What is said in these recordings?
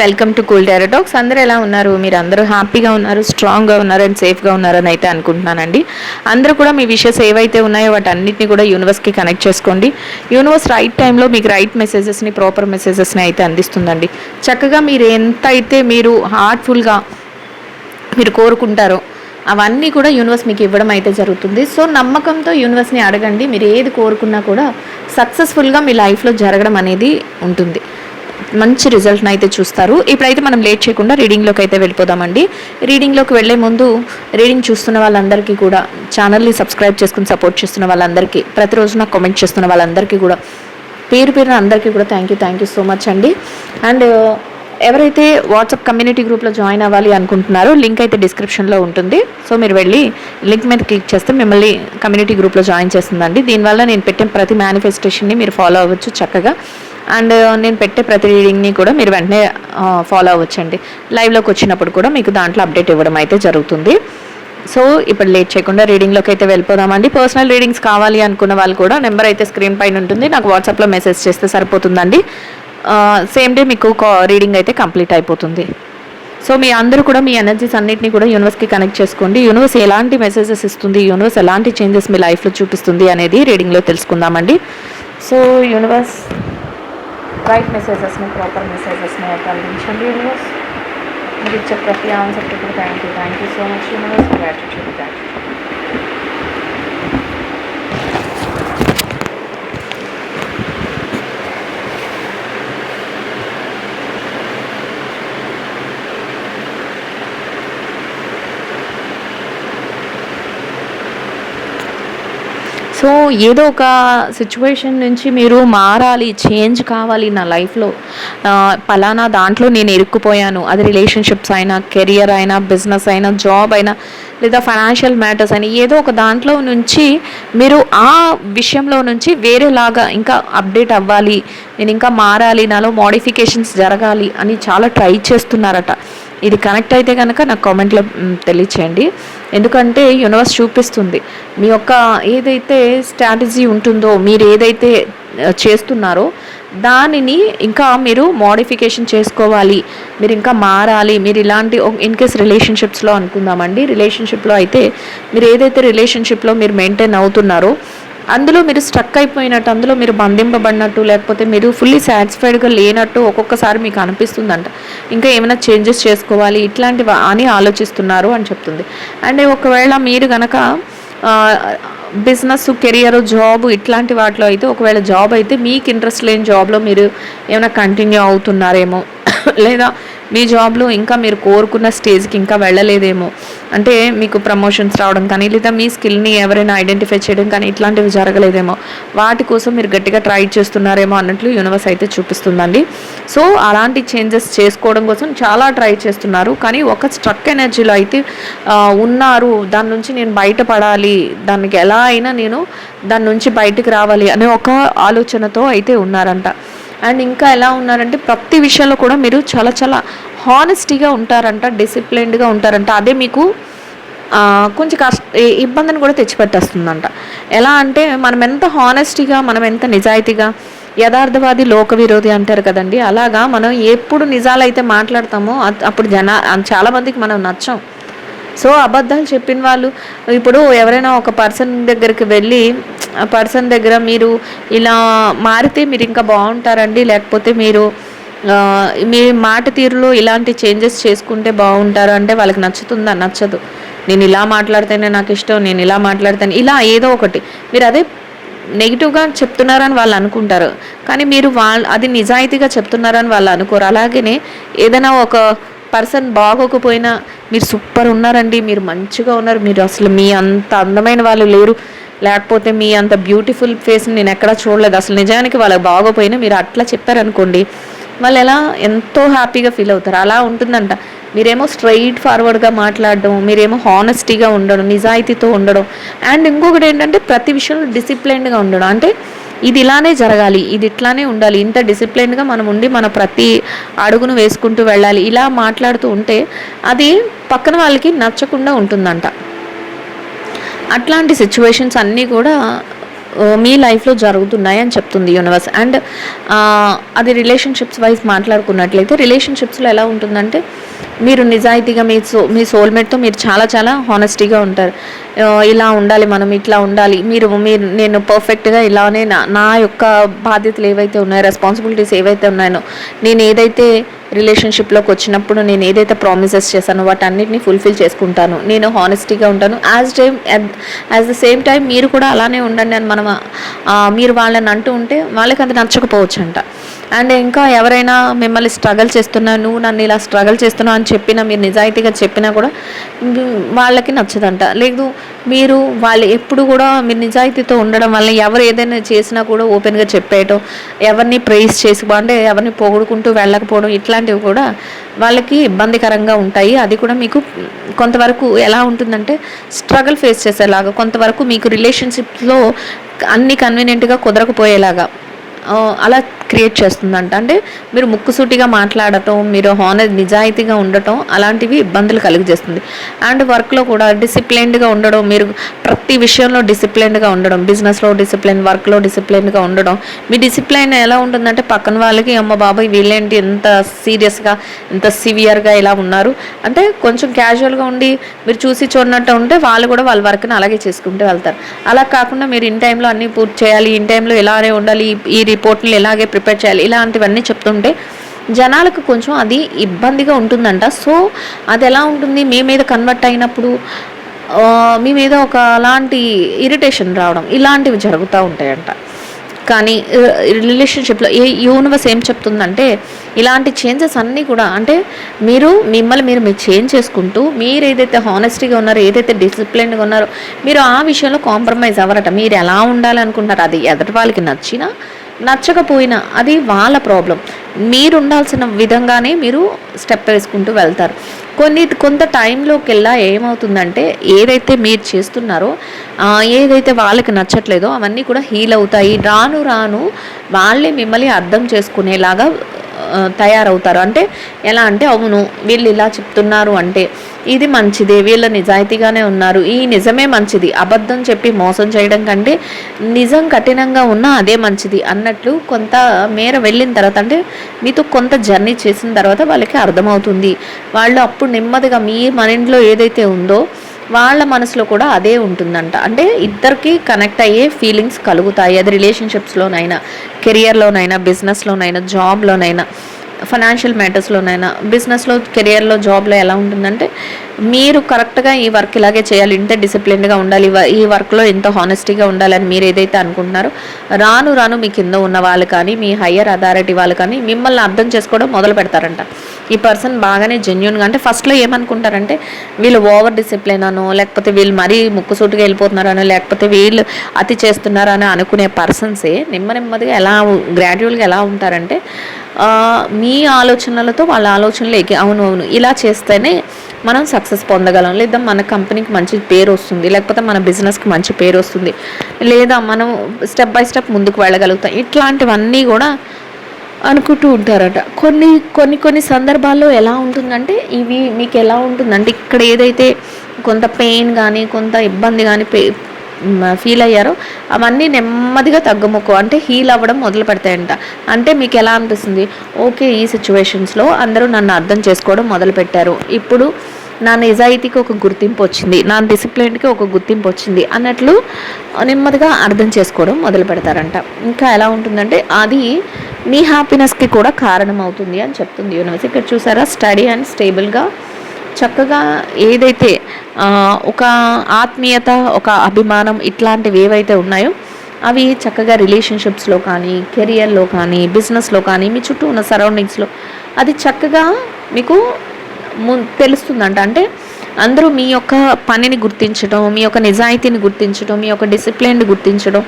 Welcome to cool tarot talks. అందరూ ఎలా ఉన్నారు? మీరు అందరూ హ్యాపీగా ఉన్నారు, స్ట్రాంగ్గా ఉన్నారు అండ్ సేఫ్గా ఉన్నారని అయితే అనుకుంటున్నానండి. అందరూ కూడా మీ విషెస్ ఏవైతే ఉన్నాయో వాటన్నిటిని కూడా యూనివర్స్కి కనెక్ట్ చేసుకోండి. యూనివర్స్ రైట్ టైంలో మీకు రైట్ మెసేజెస్ని, ప్రాపర్ మెసేజెస్ని అయితే అందిస్తుందండి. చక్కగా మీరు ఎంతైతే మీరు హార్ట్ఫుల్గా మీరు కోరుకుంటారో అవన్నీ కూడా యూనివర్స్ మీకు ఇవ్వడం అయితే జరుగుతుంది. సో నమ్మకంతో యూనివర్స్ని అడగండి. మీరు ఏది కోరుకున్నా కూడా సక్సెస్ఫుల్గా మీ లైఫ్లో జరగడం అనేది ఉంటుంది. మంచి రిజల్ట్ని అయితే చూస్తారు. ఇప్పుడైతే మనం లేట్ చేయకుండా రీడింగ్లోకి అయితే వెళ్ళిపోదామండి. రీడింగ్లోకి వెళ్ళే ముందు రీడింగ్ చూస్తున్న వాళ్ళందరికీ కూడా, ఛానల్ని సబ్స్క్రైబ్ చేసుకుని సపోర్ట్ చేస్తున్న వాళ్ళందరికీ, ప్రతిరోజు నాకు కామెంట్ చేస్తున్న వాళ్ళందరికీ కూడా పేరు పేరున అందరికీ కూడా థ్యాంక్ యూ సో మచ్ అండి. అండ్ ఎవరైతే వాట్సాప్ కమ్యూనిటీ గ్రూప్లో జాయిన్ అవ్వాలి అనుకుంటున్నారో లింక్ అయితే డిస్క్రిప్షన్లో ఉంటుంది. సో మీరు వెళ్ళి లింక్ మీద క్లిక్ చేస్తే మిమ్మల్ని కమ్యూనిటీ గ్రూప్లో జాయిన్ చేస్తుందండి. దీనివల్ల నేను పెట్టే ప్రతి మేనిఫెస్టేషన్ని మీరు ఫాలో అవ్వచ్చు చక్కగా. అండ్ నేను పెట్టే ప్రతి రీడింగ్ని కూడా మీరు వెంటనే ఫాలో అవ్వచ్చండి. లైవ్లోకి వచ్చినప్పుడు కూడా మీకు దాంట్లో అప్డేట్ ఇవ్వడం అయితే జరుగుతుంది. సో ఇప్పుడు లేట్ చేయకుండా రీడింగ్లోకి అయితే వెళ్ళిపోదామండి. పర్సనల్ రీడింగ్స్ కావాలి అనుకున్న వాళ్ళు కూడా నెంబర్ అయితే స్క్రీన్ పైన ఉంటుంది, నాకు వాట్సాప్లో మెసేజ్ చేస్తే సరిపోతుందండి. సేమ్ డే మీకు రీడింగ్ అయితే కంప్లీట్ అయిపోతుంది. సో మీ అందరూ కూడా మీ ఎనర్జీస్ అన్నింటినీ కూడా యూనివర్స్కి కనెక్ట్ చేసుకోండి. యూనివర్స్ ఎలాంటి మెసేజెస్ ఇస్తుంది, యూనివర్స్ ఎలాంటి చేంజెస్ మీ లైఫ్లో చూపిస్తుంది అనేది రీడింగ్లో తెలుసుకుందామండి. సో యూనివర్స్ రైట్ మెసేజెస్ని, ప్రాపర్ మెసేజెస్ని అయితే అందించండి యూనివర్స్. మీరు ఇచ్చే ప్రతి ఆన్సర్కి కూడా thank you so much universe. Gratitude. So ఏదో ఒక సిచ్యువేషన్ నుంచి మీరు మారాలి, చేంజ్ కావాలి నా లైఫ్లో, పలానా దాంట్లో నేను ఇరుక్కుపోయాను. అది రిలేషన్షిప్స్ అయినా, కెరియర్ అయినా, బిజినెస్ అయినా, జాబ్ అయినా, లేదా ఫైనాన్షియల్ మ్యాటర్స్ అయినా, ఏదో ఒక దాంట్లో నుంచి మీరు ఆ విషయంలో నుంచి వేరేలాగా ఇంకా అప్డేట్ అవ్వాలి, నేను ఇంకా మారాలి, నాలో మోడిఫికేషన్స్ జరగాలి అని చాలా ట్రై చేస్తున్నారట. ఇది కనెక్ట్ అయితే కనుక నాకు కామెంట్లో తెలియచేయండి. ఎందుకంటే యూనివర్స్ చూపిస్తుంది మీ యొక్క ఏదైతే స్ట్రాటజీ ఉంటుందో, మీరు ఏదైతే చేస్తున్నారో దానిని ఇంకా మీరు మోడిఫికేషన్ చేసుకోవాలి, మీరు ఇంకా మారాలి. మీరు ఇలాంటి ఇన్ కేస్ రిలేషన్షిప్స్లో అనుకుందామండి, రిలేషన్షిప్లో అయితే మీరు ఏదైతే రిలేషన్షిప్లో మీరు మెయింటైన్ అవుతున్నారో అందులో మీరు స్ట్రక్ అయిపోయినట్టు, అందులో మీరు బంధింపబడినట్టు, లేకపోతే మీరు ఫుల్లీ సాటిస్ఫైడ్గా లేనట్టు ఒక్కొక్కసారి మీకు అనిపిస్తుందంట. ఇంకా ఏమైనా చేంజెస్ చేసుకోవాలి ఇట్లాంటివి అని ఆలోచిస్తున్నారు అని చెప్తుంది. అండ్ ఒకవేళ మీరు కనుక బిజినెస్, కెరియర్, జాబ్ ఇట్లాంటి వాటిలో అయితే, ఒకవేళ జాబ్ అయితే మీకు ఇంట్రెస్ట్ లేని జాబ్లో మీరు ఏమైనా కంటిన్యూ అవుతున్నారేమో, లేదా మీ జాబ్లో ఇంకా మీరు కోరుకున్న స్టేజ్కి ఇంకా వెళ్ళలేదేమో, అంటే మీకు ప్రమోషన్స్ రావడం కానీ, లేదా మీ స్కిల్ని ఎవరైనా ఐడెంటిఫై చేయడం కానీ ఇట్లాంటివి జరగలేదేమో, వాటి కోసం మీరు గట్టిగా ట్రై చేస్తున్నారేమో అన్నట్లు యూనివర్స్ అయితే చూపిస్తుందండి. సో అలాంటి చేంజెస్ చేసుకోవడం కోసం చాలా ట్రై చేస్తున్నారు, కానీ ఒక స్ట్రక్ ఎనర్జీలో అయితే ఉన్నారు. దాని నుంచి నేను బయటపడాలి, దానికి ఎలా అయినా నేను దాని నుంచి బయటకు రావాలి అనే ఒక ఆలోచనతో అయితే ఉన్నారంట. అండ్ ఇంకా ఎలా ఉన్నారంటే ప్రతి విషయంలో కూడా మీరు చాలా చాలా హానెస్టీగా ఉంటారంట, డిసిప్లైన్డ్గా ఉంటారంట. అదే మీకు కొంచెం ఇబ్బందిని కూడా తెచ్చిపెట్టేస్తుందంట. ఎలా అంటే మనం ఎంత హానెస్టీగా, మనం ఎంత నిజాయితీగా, యథార్థవాది లోక విరోధి అంటారు కదండి, అలాగా మనం ఎప్పుడు నిజాలైతే మాట్లాడతామో అప్పుడు చాలామందికి మనం నచ్చం. సో అబద్ధాలు చెప్పిన వాళ్ళు, ఇప్పుడు ఎవరైనా ఒక పర్సన్ దగ్గరికి వెళ్ళి ఆ పర్సన్ దగ్గర మీరు ఇలా మారితే మీరు ఇంకా బాగుంటారండి, లేకపోతే మీరు మీ మాట తీరులో ఇలాంటి చేంజెస్ చేసుకుంటే బాగుంటారు అంటే వాళ్ళకి నచ్చుతుందా? నచ్చదు. నేను ఇలా మాట్లాడితేనే నాకు ఇష్టం, నేను ఇలా మాట్లాడితేనే, ఇలా ఏదో ఒకటి మీరు అదే నెగిటివ్గా చెప్తున్నారని వాళ్ళు అనుకుంటారు, కానీ మీరు అది నిజాయితీగా చెప్తున్నారని వాళ్ళు అనుకోరు. అలాగనే ఏదైనా ఒక పర్సన్ బాగోకపోయినా మీరు సూపర్ ఉన్నారండి, మీరు మంచిగా ఉన్నారు, మీరు అసలు మీ అంత అందమైన వాళ్ళు లేరు, లేకపోతే మీ అంత బ్యూటిఫుల్ ఫేస్ని నేను ఎక్కడా చూడలేదు, అసలు నిజానికి వాళ్ళకి బాగోపోయినా మీరు అట్లా చెప్పారనుకోండి, వాళ్ళు ఎలా ఎంతో హ్యాపీగా ఫీల్ అవుతారు. అలా ఉంటుందంట. మీరేమో స్ట్రైట్ ఫార్వర్డ్గా మాట్లాడడం, మీరేమో హానెస్టీగా ఉండడం, నిజాయితీతో ఉండడం. అండ్ ఇంకొకటి ఏంటంటే ప్రతి విషయంలో డిసిప్లైన్డ్గా ఉండడం. అంటే ఇది ఇలానే జరగాలి, ఇది ఇట్లానే ఉండాలి, ఇంత డిసిప్లైన్గా మనం ఉండి మన ప్రతి అడుగును వేసుకుంటూ వెళ్ళాలి, ఇలా మాట్లాడుతూ ఉంటే అది పక్కన వాళ్ళకి నచ్చకుండా ఉంటుందంట. అట్లాంటి సిచ్యువేషన్స్ అన్నీ కూడా మీ లైఫ్లో జరుగుతున్నాయి అని చెప్తుంది యూనివర్స్. అండ్ అది రిలేషన్షిప్స్ వైజ్ మాట్లాడుకున్నట్లయితే రిలేషన్షిప్స్లో ఎలా ఉంటుందంటే మీరు నిజాయితీగా మీ సోల్మేట్తో మీరు చాలా చాలా హానెస్టీగా ఉంటారు. ఇలా ఉండాలి, మనం ఇట్లా ఉండాలి, మీరు నేను పర్ఫెక్ట్గా ఇలానే నా యొక్క బాధ్యతలు ఏవైతే ఉన్నాయో, రెస్పాన్సిబిలిటీస్ ఏవైతే ఉన్నాయో, నేను ఏదైతే రిలేషన్షిప్లోకి వచ్చినప్పుడు నేను ఏదైతే ప్రామిసెస్ చేశానో వాటన్నిటిని ఫుల్ఫిల్ చేసుకుంటాను, నేను హానెస్టీగా ఉంటాను. యాజ్ ద సేమ్ టైం మీరు కూడా అలానే ఉండండి అని మీరు వాళ్ళని అంటూ ఉంటే వాళ్ళకి అది నచ్చకపోవచ్చు అంట. అండ్ ఇంకా ఎవరైనా మిమ్మల్ని స్ట్రగల్ చేస్తున్నా, నువ్వు నన్ను ఇలా స్ట్రగల్ చేస్తున్నావు అని చెప్పినా, మీరు నిజాయితీగా చెప్పినా కూడా వాళ్ళకి నచ్చదంట. లేదు మీరు వాళ్ళు ఎప్పుడు కూడా మీరు నిజాయితీతో ఉండడం వల్ల ఎవరు ఏదైనా చేసినా కూడా ఓపెన్గా చెప్పేయటం, ఎవరిని ప్రైజ్ చేసి అంటే ఎవరిని పొగుడుకుంటూ వెళ్ళకపోవడం, ఇట్లాంటివి కూడా వాళ్ళకి ఇబ్బందికరంగా ఉంటాయి. అది కూడా మీకు కొంతవరకు ఎలా ఉంటుందంటే స్ట్రగుల్ ఫేస్ చేసేలాగా, కొంతవరకు మీకు రిలేషన్షిప్లో అన్ని కన్వీనియంట్గా కుదరకపోయేలాగా అలా క్రియేట్ చేస్తుందంట. అంటే మీరు ముక్కుసూటిగా మాట్లాడటం, మీరు నిజాయితీగా ఉండటం అలాంటివి ఇబ్బందులు కలిగజేస్తుంది. అండ్ వర్క్లో కూడా డిసిప్లైన్డ్గా ఉండడం, మీరు ప్రతి విషయంలో డిసిప్లైన్డ్గా ఉండడం, బిజినెస్లో డిసిప్లైన్, వర్క్లో డిసిప్లైన్డ్గా ఉండడం. మీ డిసిప్లైన్ ఎలా ఉంటుందంటే పక్కన వాళ్ళకి అమ్మ బాబాయ్ వీళ్ళేంటి ఎంత సీరియస్గా ఎంత సివియర్గా ఇలా ఉన్నారు అంటే కొంచెం క్యాజువల్గా ఉండి మీరు చూసి చూడనట్టు ఉంటే వాళ్ళు కూడా వాళ్ళ వర్క్ని అలాగే చేసుకుంటూ వెళ్తారు. అలా కాకుండా మీరు ఇన్ టైంలో అన్నీ పూర్తి చేయాలి, ఇన్ టైంలో ఇలానే ఉండాలి, ఈ రిపోర్ట్ని ఇలాగే ప్రిపేర్ చేయాలి, ఇలాంటివన్నీ చెప్తుంటే జనాలకు కొంచెం అది ఇబ్బందిగా ఉంటుందంట. సో అది ఎలా ఉంటుంది, మీ మీద కన్వర్ట్ అయినప్పుడు మీ మీద ఒక అలాంటి ఇరిటేషన్ రావడం ఇలాంటివి జరుగుతూ ఉంటాయంట. కానీ రిలేషన్షిప్లో యూనివర్స్ ఏం చెప్తుందంటే ఇలాంటి చేంజెస్ అన్నీ కూడా అంటే మిమ్మల్ని మీరు చేంజ్ చేసుకుంటూ మీరు ఏదైతే హానెస్టీగా ఉన్నారో, ఏదైతే డిసిప్లిన్గా ఉన్నారో మీరు ఆ విషయంలో కాంప్రమైజ్ అవ్వరట. మీరు ఎలా ఉండాలనుకుంటున్నారు అది ఎదుటి వాళ్ళకి నచ్చినా నచ్చకపోయినా అది వాళ్ళ ప్రాబ్లం. మీరు ఉండాల్సిన విధంగానే మీరు స్టెప్ వేసుకుంటూ వెళ్తారు. కొంత టైంలోకి వెళ్ళా ఏమవుతుందంటే ఏదైతే మీరు చేస్తున్నారో ఏదైతే వాళ్ళకి నచ్చట్లేదో అవన్నీ కూడా హీల్ అవుతాయి. రాను రాను వాళ్ళే మిమ్మల్ని అర్థం చేసుకునేలాగా తయారవుతారు. అంటే ఎలా అంటే అవును వీళ్ళు ఇలా చెప్తున్నారు అంటే ఇది మంచిదే, వీళ్ళు నిజాయితీగానే ఉన్నారు, ఈ నిజమే మంచిది, అబద్ధం చెప్పి మోసం చేయడం కంటే నిజం కఠినంగా ఉన్నా అదే మంచిది అన్నట్లు కొంత మేర వెళ్ళిన తర్వాత అంటే మీతో కొంత జర్నీ చేసిన తర్వాత వాళ్ళకి అర్థమవుతుంది. వాళ్ళు అప్పుడు నెమ్మదిగా మీ మైండ్లో ఏదైతే ఉందో వాళ్ళ మనసులో కూడా అదే ఉంటుందంట. అంటే ఇద్దరికి కనెక్ట్ అయ్యే ఫీలింగ్స్ కలుగుతాయి. అది రిలేషన్షిప్స్లోనైనా, కెరియర్లోనైనా, బిజినెస్లోనైనా, జాబ్లోనైనా, ఫైనాన్షియల్ మ్యాటర్స్లోనైనా. బిజినెస్లో, కెరియర్లో, జాబ్లో ఎలా ఉంటుందంటే మీరు కరెక్ట్గా ఈ వర్క్ ఇలాగే చేయాలి, ఇంత డిసిప్లిన్గా ఉండాలి, ఈ వర్క్లో ఎంతో హానెస్టీగా ఉండాలని మీరు ఏదైతే అనుకుంటున్నారో రాను రాను మీ కింద ఉన్న వాళ్ళు కానీ మీ హయ్యర్ అథారిటీ వాళ్ళు కానీ మిమ్మల్ని అర్థం చేసుకోవడం మొదలు పెడతారంట. ఈ పర్సన్ బాగానే జెన్యూన్గా అంటే ఫస్ట్లో ఏమనుకుంటారంటే వీళ్ళు ఓవర్ డిసిప్లిన్ అనో, లేకపోతే వీళ్ళు మరీ ముక్కుసూటిగా వెళ్ళిపోతున్నారనో, లేకపోతే వీళ్ళు అతి చేస్తున్నారని అనుకునే పర్సన్సే నెమ్మదిగా ఎలా గ్రాడ్యువల్గా ఎలా ఉంటారంటే మీ ఆలోచనలతో వాళ్ళ ఆలోచనలు అవును ఇలా చేస్తేనే మనం సక్సెస్ పొందగలం, లేదా మన కంపెనీకి మంచి పేరు వస్తుంది, లేకపోతే మన బిజినెస్కి మంచి పేరు వస్తుంది, లేదా మనం స్టెప్ బై స్టెప్ ముందుకు వెళ్ళగలుగుతాం. ఇట్లాంటివన్నీ కూడా అనుకుంటూ ఉంటారట. కొన్ని సందర్భాల్లో ఎలా ఉంటుందంటే ఇవి మీకు ఎలా ఉంటుందంటే ఇక్కడ ఏదైతే కొంత పెయిన్ కానీ కొంత ఇబ్బంది కానీ ఫీల్ అయ్యారో అవన్నీ నెమ్మదిగా తగ్గుముఖం అంటే హీల్ అవ్వడం మొదలు పెడతాయంట. అంటే మీకు ఎలా అనిపిస్తుంది, ఓకే ఈ సిచ్యువేషన్స్లో అందరూ నన్ను అర్థం చేసుకోవడం మొదలుపెట్టారు, ఇప్పుడు నా నిజాయితీకి ఒక గుర్తింపు వచ్చింది, నా డిసిప్లిన్కి ఒక గుర్తింపు వచ్చింది అన్నట్లు నెమ్మదిగా అర్థం చేసుకోవడం మొదలు పెడతారంట. ఇంకా ఎలా ఉంటుందంటే అది మీ హ్యాపీనెస్కి కూడా కారణం అవుతుంది అని చెప్తుంది యూనివర్స్. ఇక్కడ చూసారా స్టడీ అండ్ స్టేబుల్గా చక్కగా ఏదైతే ఒక ఆత్మీయత, ఒక అభిమానం ఇట్లాంటివి ఏవైతే ఉన్నాయో అవి చక్కగా రిలేషన్షిప్స్లో కానీ, కెరియర్లో కానీ, బిజినెస్లో కానీ, మీ చుట్టూ ఉన్న సరౌండింగ్స్లో అది చక్కగా మీకు తెలుస్తుందంట. అంటే అందరూ మీ యొక్క పనిని గుర్తించడం, మీ యొక్క నిజాయితీని గుర్తించడం, మీ యొక్క డిసిప్లిన్ గుర్తించడం,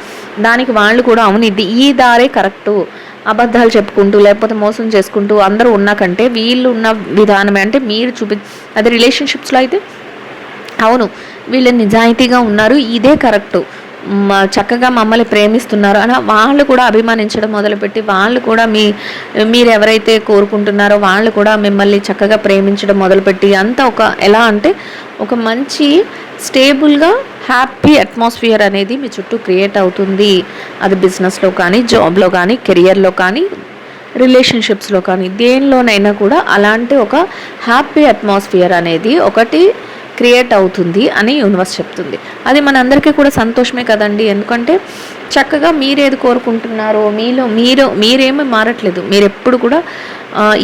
దానికి వాళ్ళు కూడా అవును ఇది ఈ దారే కరెక్టు, అబద్ధాలు చెప్పుకుంటూ లేకపోతే మోసం చేసుకుంటూ అందరూ ఉన్నా కంటే వీళ్ళు ఉన్న విధానమే అంటే మీరు అది రిలేషన్షిప్స్లో అయితే అవును వీళ్ళు నిజాయితీగా ఉన్నారు, ఇదే కరెక్టు, చక్కగా మమ్మల్ని ప్రేమిస్తున్నారు అని వాళ్ళు కూడా అభిమానించడం మొదలుపెట్టి వాళ్ళు కూడా మీరు ఎవరైతే కోరుకుంటున్నారో వాళ్ళు కూడా మిమ్మల్ని చక్కగా ప్రేమించడం మొదలుపెట్టి అంతా ఒక ఎలా అంటే ఒక మంచి స్టేబుల్గా హ్యాపీ అట్మాస్ఫియర్ అనేది మీ చుట్టూ క్రియేట్ అవుతుంది. అది బిజినెస్లో కానీ, జాబ్లో కానీ, కెరియర్లో కానీ, రిలేషన్షిప్స్లో కానీ, దేనిలోనైనా కూడా అలాంటి ఒక హ్యాపీ అట్మాస్ఫియర్ అనేది ఒకటి క్రియేట్ అవుతుంది అని యూనివర్స్ చెప్తుంది. అది మనందరికీ కూడా సంతోషమే కదండి. ఎందుకంటే చక్కగా మీరేది కోరుకుంటున్నారో మీరేమీ మారట్లేదు. మీరు ఎప్పుడు కూడా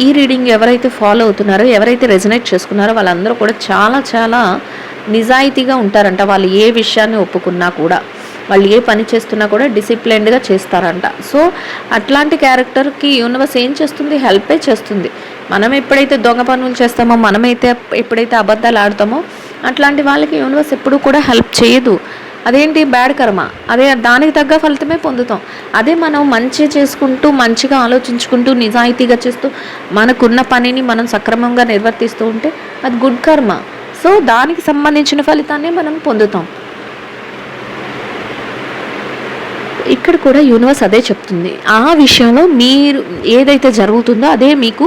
ఈ రీడింగ్ ఎవరైతే ఫాలో అవుతున్నారో, ఎవరైతే రెజనేట్ చేసుకున్నారో వాళ్ళందరూ కూడా చాలా చాలా నిజాయితీగా ఉంటారంట. వాళ్ళు ఏ విషయాన్ని ఒప్పుకున్నా కూడా, వాళ్ళు ఏ పని చేస్తున్నా కూడా డిసిప్లైన్డ్గా చేస్తారంట. సో అట్లాంటి క్యారెక్టర్కి యూనివర్స్ ఏం చేస్తుంది? హెల్పే చేస్తుంది. మనం ఎప్పుడైతే దొంగ పనులు చేస్తామో, మనమైతే ఎప్పుడైతే అబద్ధాలు ఆడతామో, అట్లాంటి వాళ్ళకి యూనివర్స్ ఎప్పుడూ కూడా హెల్ప్ చేయదు. అదేంటి? బ్యాడ్ కర్మ. అదే దానికి తగ్గ ఫలితమే పొందుతాం. అదే మనం మంచి చేసుకుంటూ, మంచిగా ఆలోచించుకుంటూ, నిజాయితీగా చేస్తూ, మనకున్న పనిని మనం సక్రమంగా నిర్వర్తిస్తూ ఉంటే అది గుడ్ కర్మ. సో దానికి సంబంధించిన ఫలితాన్ని మనం పొందుతాం. ఇక్కడ కూడా యూనివర్స్ అదే చెప్తుంది. ఆ విషయంలో మీరు ఏదైతే జరుగుతుందో అదే మీకు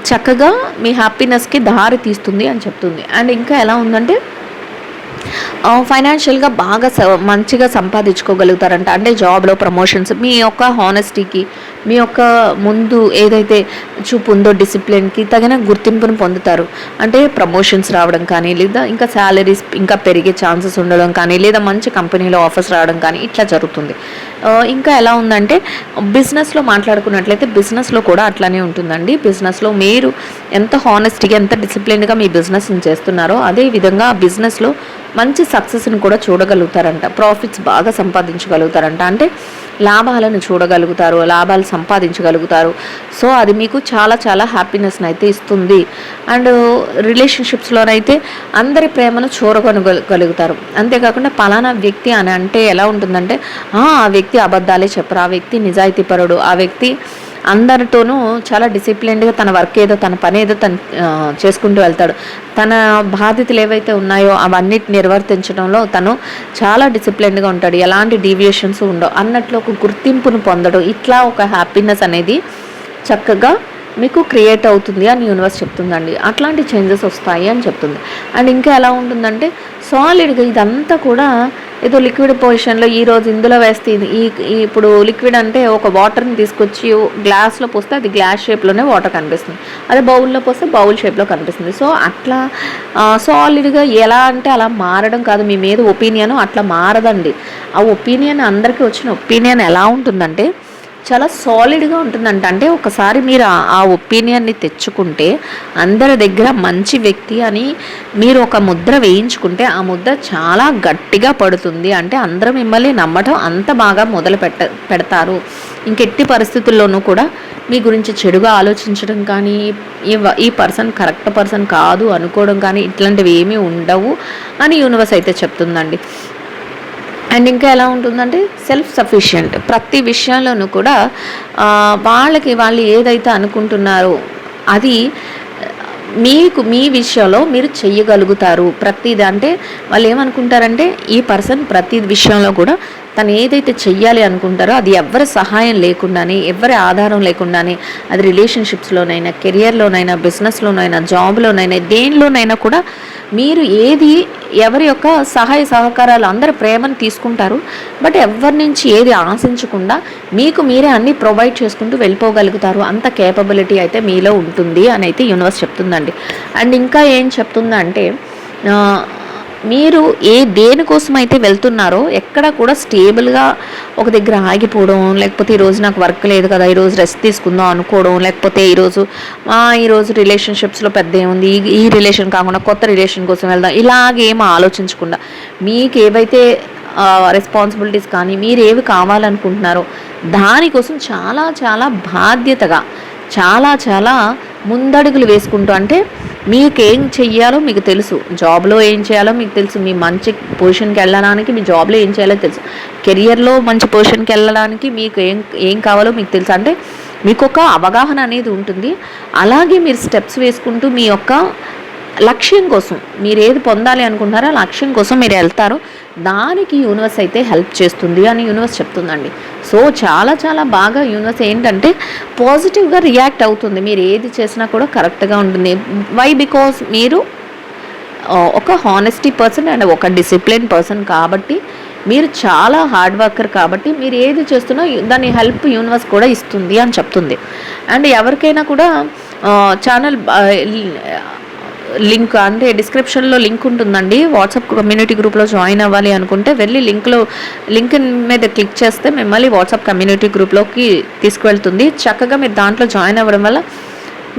చక్కగా మీ హ్యాపీనెస్కి దారి తీస్తుంది అని చెప్తుంది. అండ్ ఇంకా ఎలా ఉందంటే ఫైనాన్షియల్గా బాగా మంచిగా సంపాదించుకోగలుగుతారంట. అంటే జాబ్లో ప్రమోషన్స్, మీ యొక్క హానెస్టీకి, మీ యొక్క ముందు ఏదైతే చూపు ఉందో డిసిప్లిన్కి తగిన గుర్తింపును పొందుతారు. అంటే ప్రమోషన్స్ రావడం కానీ, లేదా ఇంకా శాలరీస్ ఇంకా పెరిగే ఛాన్సెస్ ఉండడం కానీ, లేదా మంచి కంపెనీలో ఆఫర్స్ రావడం కానీ ఇట్లా జరుగుతుంది. ఇంకా ఎలా ఉందంటే బిజినెస్లో మాట్లాడుకున్నట్లయితే బిజినెస్లో కూడా అట్లానే ఉంటుందండి. బిజినెస్లో మీరు ఎంత హానెస్టీగా, ఎంత డిసిప్లిన్గా మీ బిజినెస్ని చేస్తున్నారో అదే విధంగా ఆ బిజినెస్లో మంచి సక్సెస్ని కూడా చూడగలుగుతారంట. ప్రాఫిట్స్ బాగా సంపాదించగలుగుతారంట. అంటే లాభాలను చూడగలుగుతారు, లాభాలు సంపాదించగలుగుతారు. సో అది మీకు చాలా చాలా హ్యాపీనెస్ని అయితే ఇస్తుంది. అండ్ రిలేషన్షిప్స్లోనైతే అందరి ప్రేమను చూడగలుగుతారు. అంతేకాకుండా పలానా వ్యక్తి అని అంటే ఎలా ఉంటుందంటే ఆ వ్యక్తి అబద్ధాలే చెప్పరు, ఆ వ్యక్తి నిజాయితీపరుడు, ఆ వ్యక్తి అందరితోనూ చాలా డిసిప్లిన్డ్గా తన వర్క్ ఏదో, తన పని ఏదో తను చేసుకుంటూ వెళ్తాడు. తన బాధ్యతలు ఏవైతే ఉన్నాయో అవన్నిటి నిర్వర్తించడంలో తను చాలా డిసిప్లిన్డ్గా ఉంటాడు. ఎలాంటి డీవియేషన్స్ ఉండవు అన్నట్లు ఒక గుర్తింపును పొందడం, ఇట్లా ఒక హ్యాపీనెస్ అనేది చక్కగా మీకు క్రియేట్ అవుతుంది అని యూనివర్స్ చెప్తుందండి. అట్లాంటి చేంజెస్ వస్తాయి అని చెప్తుంది. అండ్ ఇంకా ఎలా ఉంటుందంటే సాలిడ్గా ఇదంతా కూడా ఏదో లిక్విడ్ పొజిషన్లో ఈరోజు ఇందులో వేస్తే ఇప్పుడు లిక్విడ్ అంటే ఒక వాటర్ని తీసుకొచ్చి గ్లాస్లో పోస్తే అది గ్లాస్ షేప్లోనే వాటర్ కనిపిస్తుంది, అదే బౌల్లో పోస్తే బౌల్ షేప్లో కనిపిస్తుంది. సో అట్లా సాలిడ్గా ఎలా అంటే అలా మారడం కాదు. మీ మీద ఒపీనియన్ అట్లా మారదండి. ఆ ఒపీనియన్ అందరికీ వచ్చిన ఒపీనియన్ ఎలా ఉంటుందంటే చాలా సాలిడ్గా ఉంటుందంట. అంటే ఒకసారి మీరు ఆ ఒపీనియన్ని తెచ్చుకుంటే అందరి దగ్గర మంచి వ్యక్తి అని మీరు ఒక ముద్ర వేయించుకుంటే ఆ ముద్ర చాలా గట్టిగా పడుతుంది. అంటే అందరూ మిమ్మల్ని నమ్మటం అంత బాగా మొదలు పెడతారు. ఇంకెట్టి పరిస్థితుల్లోనూ కూడా మీ గురించి చెడుగా ఆలోచించడం కానీ, ఈ పర్సన్ కరెక్ట్ పర్సన్ కాదు అనుకోవడం కానీ ఇట్లాంటివి ఏమీ ఉండవు అని యూనివర్స్ అయితే చెప్తుందండి. అండ్ ఇంకా ఎలా ఉంటుందంటే సెల్ఫ్ సఫిషియెంట్. ప్రతి విషయంలోనూ కూడా వాళ్ళు ఏదైతే అనుకుంటున్నారో అది మీ విషయంలో మీరు చెయ్యగలుగుతారు. ప్రతిది అంటే వాళ్ళు ఏమనుకుంటారంటే ఈ పర్సన్ ప్రతి విషయంలో కూడా తను ఏదైతే చెయ్యాలి అనుకుంటారో అది ఎవరి సహాయం లేకుండానే, ఎవరి ఆధారం లేకుండానే, అది రిలేషన్షిప్స్లోనైనా, కెరియర్లోనైనా, బిజినెస్లోనైనా, జాబ్లోనైనా, దేనిలోనైనా కూడా మీరు ఎవరి యొక్క సహాయ సహకారాలు అందరి ప్రేమను తీసుకుంటారు. బట్ ఎవరి నుంచి ఏది ఆశించకుండా మీకు మీరే అన్నీ ప్రొవైడ్ చేసుకుంటూ వెళ్ళిపోగలుగుతారు. అంత కేపబిలిటీ అయితే మీలో ఉంటుంది అని అయితే యూనివర్స్ చెప్తుందండి. అండ్ ఇంకా ఏం చెప్తుందంటే మీరు దేనికోసం అయితే వెళ్తున్నారో ఎక్కడ కూడా స్టేబుల్గా ఒక దగ్గర ఆగిపోవడం, లేకపోతే ఈరోజు నాకు వర్క్ లేదు కదా ఈరోజు రెస్ట్ తీసుకుందాం అనుకోవడం, లేకపోతే ఈరోజు రిలేషన్షిప్స్లో పెద్ద ఏముంది, ఈ రిలేషన్ కాకుండా కొత్త రిలేషన్ కోసం వెళ్దాం, ఇలాగేమో ఆలోచించకుండా మీకు ఏవైతే రెస్పాన్సిబిలిటీస్ కానీ మీరు ఏవి కావాలనుకుంటున్నారో దానికోసం చాలా చాలా బాధ్యతగా చాలా చాలా ముందడుగులు వేసుకుంటూ, అంటే మీకేం చెయ్యాలో మీకు తెలుసు, జాబ్లో ఏం చేయాలో మీకు తెలుసు, మీ మంచి పొజిషన్కి వెళ్ళడానికి మీ జాబ్లో ఏం చేయాలో తెలుసు, కెరియర్లో మంచి పొజిషన్కి వెళ్ళడానికి మీకు ఏం కావాలో మీకు తెలుసు. అంటే మీకు ఒక అవగాహన అనేది ఉంటుంది. అలాగే మీరు స్టెప్స్ వేసుకుంటూ మీ యొక్క లక్ష్యం కోసం మీరు ఏది పొందాలి అనుకుంటున్నారో ఆ లక్ష్యం కోసం మీరు వెళ్తారు. దానికి యూనివర్స్ అయితే హెల్ప్ చేస్తుంది అని యూనివర్స్ చెప్తుందండి. సో చాలా చాలా బాగా యూనివర్స్ ఏంటంటే పాజిటివ్గా రియాక్ట్ అవుతుంది. మీరు ఏది చేసినా కూడా కరెక్ట్గా ఉంటుంది. వై? బికాస్ మీరు ఒక హానెస్టీ పర్సన్ అండ్ ఒక డిసిప్లిన్ పర్సన్ కాబట్టి మీరు చాలా హార్డ్ వర్కర్ కాబట్టి మీరు ఏది చేస్తున్నా దాని హెల్ప్ యూనివర్స్ కూడా ఇస్తుంది అని చెప్తుంది. అండ్ ఎవరికైనా కూడా ఛానల్ లింక్ అంటే డిస్క్రిప్షన్లో లింక్ ఉంటుందండి. వాట్సాప్ కమ్యూనిటీ గ్రూప్లో జాయిన్ అవ్వాలి అనుకుంటే వెళ్ళి లింక్ మీద క్లిక్ చేస్తే మిమ్మల్ని వాట్సాప్ కమ్యూనిటీ గ్రూప్లోకి తీసుకువెళ్తుంది. చక్కగా మీరు దాంట్లో జాయిన్ అవ్వడం వల్ల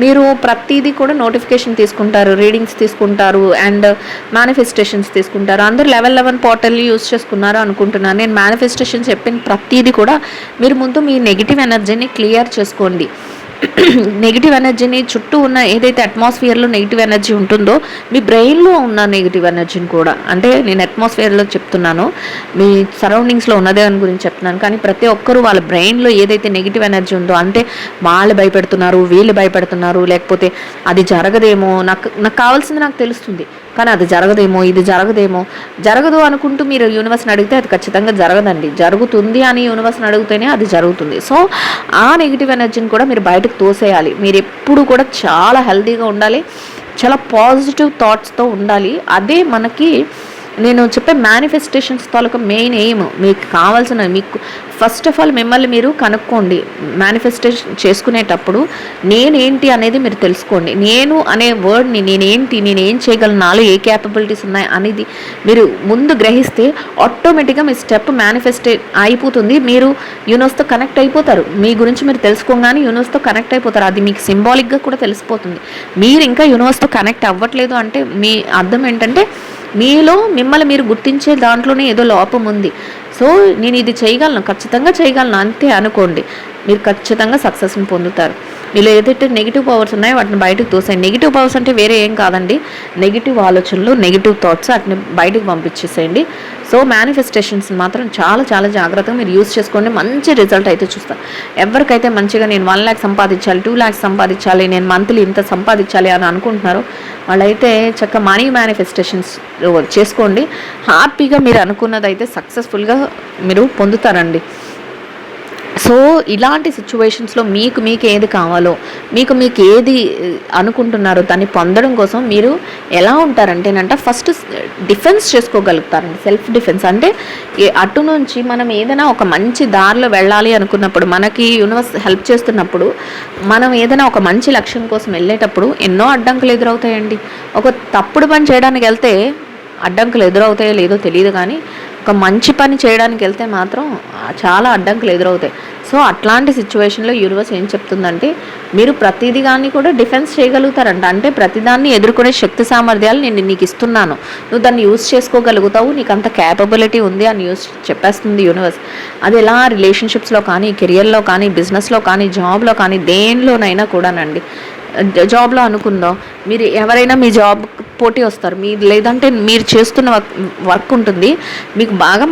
మీరు ప్రతిదీ కూడా నోటిఫికేషన్ తీసుకుంటారు, రీడింగ్స్ తీసుకుంటారు అండ్ మేనిఫెస్టేషన్స్ తీసుకుంటారు. అందరూ లెవెల్ 11 పోర్టల్ యూస్ చేసుకున్నారు అనుకుంటున్నాను. నేను మేనిఫెస్టేషన్ చెప్పిన ప్రతిదీ కూడా మీరు ముందు మీ నెగిటివ్ ఎనర్జీని క్లియర్ చేసుకోండి. నెగిటివ్ ఎనర్జీని చుట్టూ ఉన్న ఏదైతే అట్మాస్ఫియర్లో నెగిటివ్ ఎనర్జీ ఉంటుందో మీ బ్రెయిన్లో ఉన్న నెగిటివ్ ఎనర్జీని కూడా, అంటే నేను అట్మాస్ఫియర్లో చెప్తున్నాను, మీ సరౌండింగ్స్లో ఉన్నదే అని గురించి చెప్తున్నాను. కానీ ప్రతి ఒక్కరూ వాళ్ళ బ్రెయిన్లో ఏదైతే నెగిటివ్ ఎనర్జీ ఉందో, అంటే వాళ్ళు భయపెడుతున్నారు, వీళ్ళు భయపెడుతున్నారు, లేకపోతే అది జరగదేమో, నాకు కావాల్సింది నాకు తెలుస్తుంది కానీ అది జరగదేమో, ఇది జరగదు అనుకుంటూ మీరు యూనివర్స్ని అడిగితే అది ఖచ్చితంగా జరగదండి. జరుగుతుంది అని యూనివర్స్ని అడిగితేనే అది జరుగుతుంది. సో ఆ నెగిటివ్ ఎనర్జీని కూడా మీరు బయటకు తోసేయాలి. మీరు ఎప్పుడు కూడా చాలా హెల్తీగా ఉండాలి, చాలా పాజిటివ్ థాట్స్తో ఉండాలి. అదే మనకి నేను చెప్పే మేనిఫెస్టేషన్స్ తాలూకా మెయిన్ ఎయిమ్. మీకు కావాల్సిన, మీకు ఫస్ట్ ఆఫ్ ఆల్ మిమ్మల్ని మీరు కనుక్కోండి. మేనిఫెస్టేషన్ చేసుకునేటప్పుడు నేనేంటి అనేది మీరు తెలుసుకోండి. నేను అనే వర్డ్ని నేనేం చేయగలను, నాలో ఏ క్యాపబిలిటీస్ ఉన్నాయి అనేది మీరు ముందు గ్రహిస్తే ఆటోమేటిక్గా మీ స్టెప్ మేనిఫెస్టే అయిపోతుంది. మీరు యూనివర్స్తో కనెక్ట్ అయిపోతారు. మీ గురించి మీరు తెలుసుకోగానే యూనివర్స్తో కనెక్ట్ అయిపోతారు. అది మీకు సింబాలిక్గా కూడా తెలిసిపోతుంది. మీరు ఇంకా యూనివర్స్తో కనెక్ట్ అవ్వట్లేదు అంటే మీ అర్థం ఏంటంటే మీలో మిమ్మల్ని మీరు గుర్తించే దాంట్లోనే ఏదో లోపం ఉంది. సో నేను ఇది చేయగలను, ఖచ్చితంగా చేయగలను అంతే అనుకోండి, మీరు ఖచ్చితంగా సక్సెస్ని పొందుతారు. మీలో ఏదైతే నెగిటివ్ పవర్స్ ఉన్నాయో వాటిని బయటకు తోసేయండి. నెగిటివ్ పవర్స్ అంటే వేరే ఏం కాదండి, నెగిటివ్ ఆలోచనలు, నెగిటివ్ థాట్స్, వాటిని బయటకు పంపించేసేయండి. సో మేనిఫెస్టేషన్స్ మాత్రం చాలా చాలా జాగ్రత్తగా మీరు యూస్ చేసుకోండి. మంచి రిజల్ట్ అయితే చూస్తాను. ఎవరికైతే మంచిగా నేను 1 lakh సంపాదించాలి, 2 lakhs సంపాదించాలి, నేను మంత్లీ ఇంత సంపాదించాలి అని అనుకుంటున్నారో వాళ్ళైతే చక్కగా మనీ మేనిఫెస్టేషన్స్ చేసుకోండి. హ్యాపీగా మీరు అనుకున్నదైతే సక్సెస్ఫుల్గా మీరు పొందుతారండి. సో ఇలాంటి సిచ్యువేషన్స్లో మీకు ఏది కావాలో, మీకు ఏది అనుకుంటున్నారో దాన్ని పొందడం కోసం మీరు ఎలా ఉంటారంటేనంట ఫస్ట్ డిఫెన్స్ చేసుకోగలుగుతారండి. సెల్ఫ్ డిఫెన్స్ అంటే అటు నుంచి మనం ఏదైనా ఒక మంచి దారిలో వెళ్ళాలి అనుకున్నప్పుడు, మనకి యూనివర్స్ హెల్ప్ చేస్తున్నప్పుడు, మనం ఏదైనా ఒక మంచి లక్ష్యం కోసం వెళ్ళేటప్పుడు ఎన్నో అడ్డంకులు ఎదురవుతాయండి. ఒక తప్పుడు పని చేయడానికి వెళ్తే అడ్డంకులు ఎదురవుతాయో లేదో తెలియదు, కానీ ఒక మంచి పని చేయడానికి వెళ్తే మాత్రం చాలా అడ్డంకులు ఎదురవుతాయి. సో అట్లాంటి సిచ్యువేషన్లో యూనివర్స్ ఏం చెప్తుందంటే మీరు ప్రతిదీ కానీ కూడా డిఫెన్స్ చేయగలుగుతారంట. అంటే ప్రతిదాన్ని ఎదుర్కొనే శక్తి సామర్థ్యాలు నేను నీకు ఇస్తున్నాను, నువ్వు దాన్ని యూస్ చేసుకోగలుగుతావు, నీకు అంత క్యాపబిలిటీ ఉంది అని చెప్పేస్తుంది యూనివర్స్. అది ఎలా రిలేషన్షిప్స్లో కానీ, కెరియర్లో కానీ, బిజినెస్లో కానీ, జాబ్లో కానీ, దేనిలోనైనా కూడానండి. జాబ్లో అనుకుందాం, మీరు ఎవరైనా మీ జాబ్ పోటీ వస్తారు, లేదంటే మీరు చేస్తున్న వర్క్ ఉంటుంది, మీకు బాగా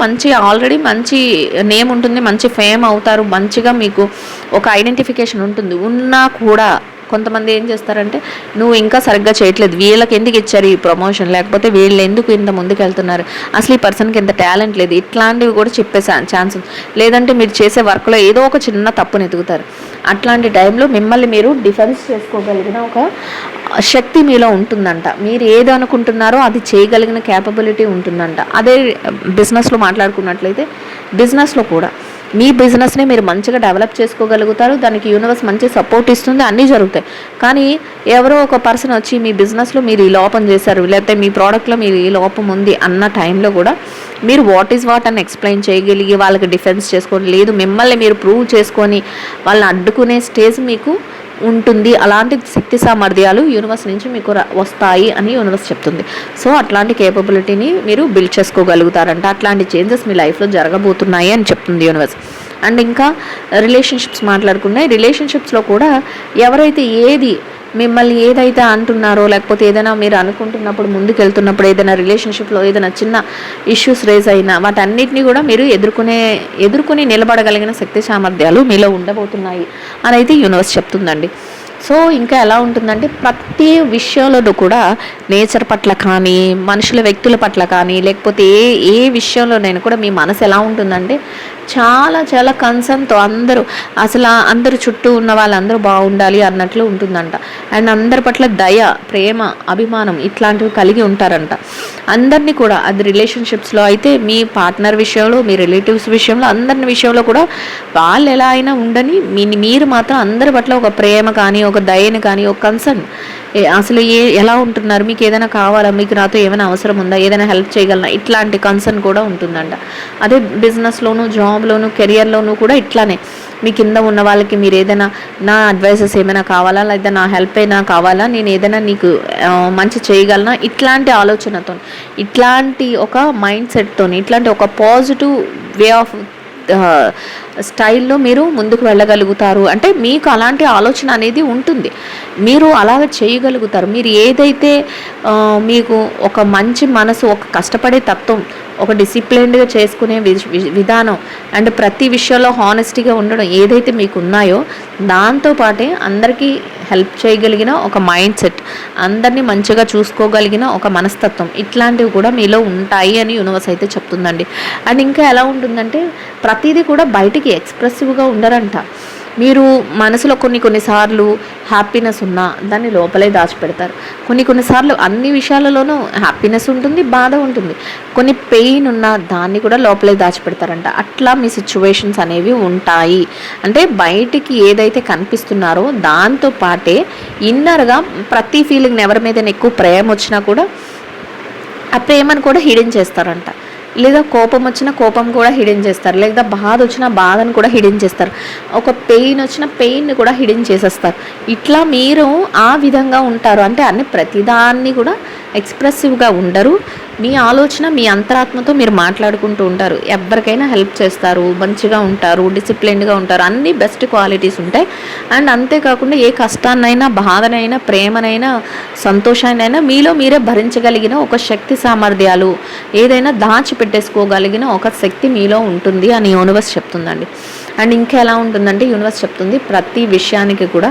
ఆల్రెడీ మంచి నేమ్ ఉంటుంది, మంచి ఫేమ్ అవుతారు, మంచిగా మీకు ఒక ఐడెంటిఫికేషన్ ఉంటుంది. ఉన్నా కూడా కొంతమంది ఏం చేస్తారంటే నువ్వు ఇంకా సరిగ్గా చేయట్లేదు, వీళ్ళకి ఎందుకు ఇచ్చారు ఈ ప్రమోషన్, లేకపోతే వీళ్ళు ఎందుకు ఇంత ముందుకు వెళ్తున్నారు, అసలు ఈ పర్సన్కి ఎంత టాలెంట్ లేదు, ఇట్లాంటివి కూడా చెప్పే ఛాన్స్. లేదంటే మీరు చేసే వర్క్లో ఏదో ఒక చిన్న తప్పుని ఎదుగుతారు. అట్లాంటి టైంలో మిమ్మల్ని మీరు డిఫెన్స్ చేసుకోగలిగిన ఒక శక్తి మీలో ఉంటుందంట. మీరు ఏది అనుకుంటున్నారో అది చేయగలిగిన క్యాపబిలిటీ ఉంటుందంట. అదే బిజినెస్లో మాట్లాడుకున్నట్లయితే బిజినెస్లో కూడా మీ బిజినెస్ని మీరు మంచిగా డెవలప్ చేసుకోగలుగుతారు. దానికి యూనివర్స్ మంచి సపోర్ట్ ఇస్తుంది, అన్నీ జరుగుతాయి. కానీ ఎవరో ఒక పర్సన్ వచ్చి మీ బిజినెస్లో మీరు ఈ లోపం చేశారు, లేకపోతే మీ ప్రోడక్ట్లో మీరు ఈ లోపం ఉంది అన్న టైంలో కూడా మీరు వాట్ ఈజ్ వాట్ అని ఎక్స్ప్లెయిన్ చేయగలిగి వాళ్ళకి డిఫెన్స్ చేసుకోండి. లేదు మిమ్మల్ని మీరు ప్రూవ్ చేసుకొని వాళ్ళని అడ్డుకునే స్టేజ్ మీకు ఉంటుంది. అలాంటి శక్తి సామర్థ్యాలు యూనివర్స్ నుంచి మీకు వస్తాయి అని యూనివర్స్ చెప్తుంది. సో అట్లాంటి కేపబిలిటీని మీరు బిల్డ్ చేసుకోగలుగుతారంట. అట్లాంటి చేంజెస్ మీ లైఫ్లో జరగబోతున్నాయి అని చెప్తుంది యూనివర్స్. అండ్ ఇంకా రిలేషన్షిప్స్ మాట్లాడుకున్నాయి. రిలేషన్షిప్స్లో కూడా ఎవరైతే మిమ్మల్ని ఏదైతే అంటున్నారో, లేకపోతే ఏదైనా మీరు అనుకుంటున్నప్పుడు, ముందుకు వెళ్తున్నప్పుడు, ఏదైనా రిలేషన్షిప్లో ఏదైనా చిన్న ఇష్యూస్ రేజ్ అయినా వాటన్నిటిని కూడా మీరు ఎదుర్కొని నిలబడగలిగిన శక్తి సామర్థ్యాలు మీలో ఉండబోతున్నాయి అని అయితే యూనివర్స్ చెప్తుందండి. సో ఇంకా ఎలా ఉంటుందంటే ప్రతి విషయంలోనూ కూడా నేచర్ పట్ల కానీ, మనుషుల వ్యక్తుల పట్ల కానీ, లేకపోతే ఏ విషయంలోనైనా కూడా మీ మనసు ఎలా ఉంటుందంటే చాలా చాలా కన్సర్న్తో అందరూ అసలు అందరూ చుట్టూ ఉన్న వాళ్ళందరూ బాగుండాలి అన్నట్లు ఉంటుందంట. అండ్ అందరి పట్ల దయ, ప్రేమ, అభిమానం ఇట్లాంటివి కలిగి ఉంటారంట. అందరినీ కూడా అది రిలేషన్షిప్స్లో అయితే మీ పార్ట్నర్ విషయంలో, మీ రిలేటివ్స్ విషయంలో, అందరిని విషయంలో కూడా వాళ్ళు ఎలా అయినా ఉండని మీరు మాత్రం అందరి పట్ల ఒక ప్రేమ కానీ, ఒక దయని కానీ, ఒక కన్సర్న్ అసలు ఎలా ఉంటున్నారు, మీకు ఏదైనా కావాలా, మీకు నాతో ఏమైనా అవసరం ఉందా, ఏదైనా హెల్ప్ చేయగలనా, ఇట్లాంటి కన్సర్న్ కూడా ఉంటుందంట. అదే బిజినెస్లోను, జాబ్లోను, కెరియర్లోను కూడా ఇట్లానే మీ కింద ఉన్న వాళ్ళకి మీరు ఏదైనా నా అడ్వైజెస్ ఏమైనా కావాలా, లేదా నా హెల్ప్ అయినా కావాలా, నేను ఏదైనా నీకు మంచి చేయగలనా, ఇట్లాంటి ఆలోచనతో, ఇట్లాంటి ఒక మైండ్ సెట్తో, ఇట్లాంటి ఒక పాజిటివ్ వే ఆఫ్ స్టైల్లో మీరు ముందుకు వెళ్ళగలుగుతారు. అంటే మీకు అలాంటి ఆలోచన అనేది ఉంటుంది, మీరు అలాగ చేయగలుగుతారు. మీరు ఏదైతే మీకు ఒక మంచి మనసు, ఒక కష్టపడే తత్వం, ఒక డిసిప్లిన్డ్గా చేసుకునే విధానం అండ్ ప్రతి విషయంలో హానెస్టీగా ఉండడం ఏదైతే మీకు ఉన్నాయో దాంతోపాటే అందరికీ హెల్ప్ చేయగలిగిన ఒక మైండ్ సెట్, అందరినీ మంచిగా చూసుకోగలిగిన ఒక మనస్తత్వం, ఇట్లాంటివి కూడా మీలో ఉంటాయి అని యూనివర్స్ అయితే చెప్తుందండి. అండ్ ఇంకా ఎలా ఉంటుందంటే ప్రతిదీ కూడా బయటికి ఎక్స్ప్రెసివ్గా ఉండరంట. మీరు మనసులో కొన్నిసార్లు హ్యాపీనెస్ ఉన్నా దాన్ని లోపలే దాచిపెడతారు. కొన్నిసార్లు అన్ని విషయాలలోనూ హ్యాపీనెస్ ఉంటుంది, బాధ ఉంటుంది. కొన్ని పెయిన్ ఉన్నా దాన్ని కూడా లోపలే దాచిపెడతారంట. అట్లా మీ సిచ్యువేషన్స్ అనేవి ఉంటాయి. అంటే బయటికి ఏదైతే కనిపిస్తున్నారో దాంతో పాటే ఇన్నర్గా ప్రతి ఫీలింగ్, ఎవరి మీద ఎక్కువ ప్రేమ వచ్చినా కూడా ఆ ప్రేమను కూడా హిడెన్ చేస్తారంట. లేదా కోపం వచ్చిన కోపం కూడా హిడెన్ చేస్తారు, లేదా బాధ వచ్చిన బాధను కూడా హిడెన్ చేస్తారు, ఒక పెయిన్ వచ్చిన పెయిన్ని కూడా హిడెన్ చేసేస్తారు. ఇట్లా మీరు ఆ విధంగా ఉంటారు. అంటే అన్ని ప్రతిదాన్ని కూడా ఎక్స్ప్రెసివ్గా ఉండరు. మీ ఆలోచన, మీ అంతరాత్మతో మీరు మాట్లాడుకుంటూ ఉంటారు. ఎవరికైనా హెల్ప్ చేస్తారు, మంచిగా ఉంటారు, డిసిప్లిన్డ్గా ఉంటారు, అన్ని బెస్ట్ క్వాలిటీస్ ఉంటాయి. అండ్ అంతేకాకుండా ఏ కష్టాన్నైనా, బాధనైనా, ప్రేమనైనా, సంతోషాన్నైనా మీలో మీరే భరించగలిగిన ఒక శక్తి సామర్థ్యాలు, ఏదైనా దాచిపెట్టేసుకోగలిగిన ఒక శక్తి మీలో ఉంటుంది అని యూనివర్స్ చెప్తుందండి. అండ్ ఇంకా ఎలా ఉంటుందంటే యూనివర్స్ చెప్తుంది ప్రతి విషయానికి కూడా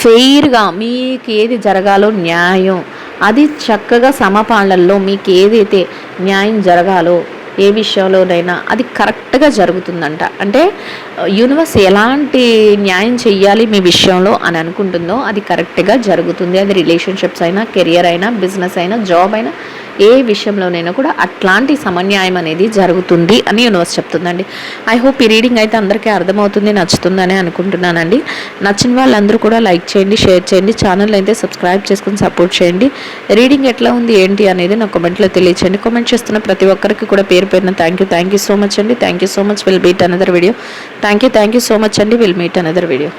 ఫెయిర్గా మీకు ఏది జరగాలో న్యాయం, అది చక్కగా సమపాలనలో మీకు ఏదైతే న్యాయం జరగాలో ఏ విషయంలోనైనా అది కరెక్ట్గా జరుగుతుందంట. అంటే యూనివర్స్ ఎలాంటి న్యాయం చెయ్యాలి మీ విషయంలో అని అనుకుంటుందో అది కరెక్ట్గా జరుగుతుంది. అది రిలేషన్షిప్స్ అయినా, కెరియర్ అయినా, బిజినెస్ అయినా, జాబ్ అయినా, ఏ విషయంలోనైనా కూడా అట్లాంటి సమన్యాయం అనేది జరుగుతుంది అని యూనివర్స్ చెప్తుందండి. ఐ హోప్ ఈ రీడింగ్ అయితే అందరికీ అర్థమవుతుంది, నచ్చుతుందని అనుకుంటున్నానండి. నచ్చిన వాళ్ళందరూ కూడా లైక్ చేయండి, షేర్ చేయండి, ఛానల్ అయితే సబ్స్క్రైబ్ చేసుకుని సపోర్ట్ చేయండి. రీడింగ్ ఎట్లా ఉంది ఏంటి అనేది నా కామెంట్లో తెలియచేయండి. కామెంట్ చేస్తున్న ప్రతి ఒక్కరికి కూడా పేరు పేరున థ్యాంక్ యూ సో మచ్ అండి. Thank you so much. Will meet another video. Thank you so much అండి. Will meet another video.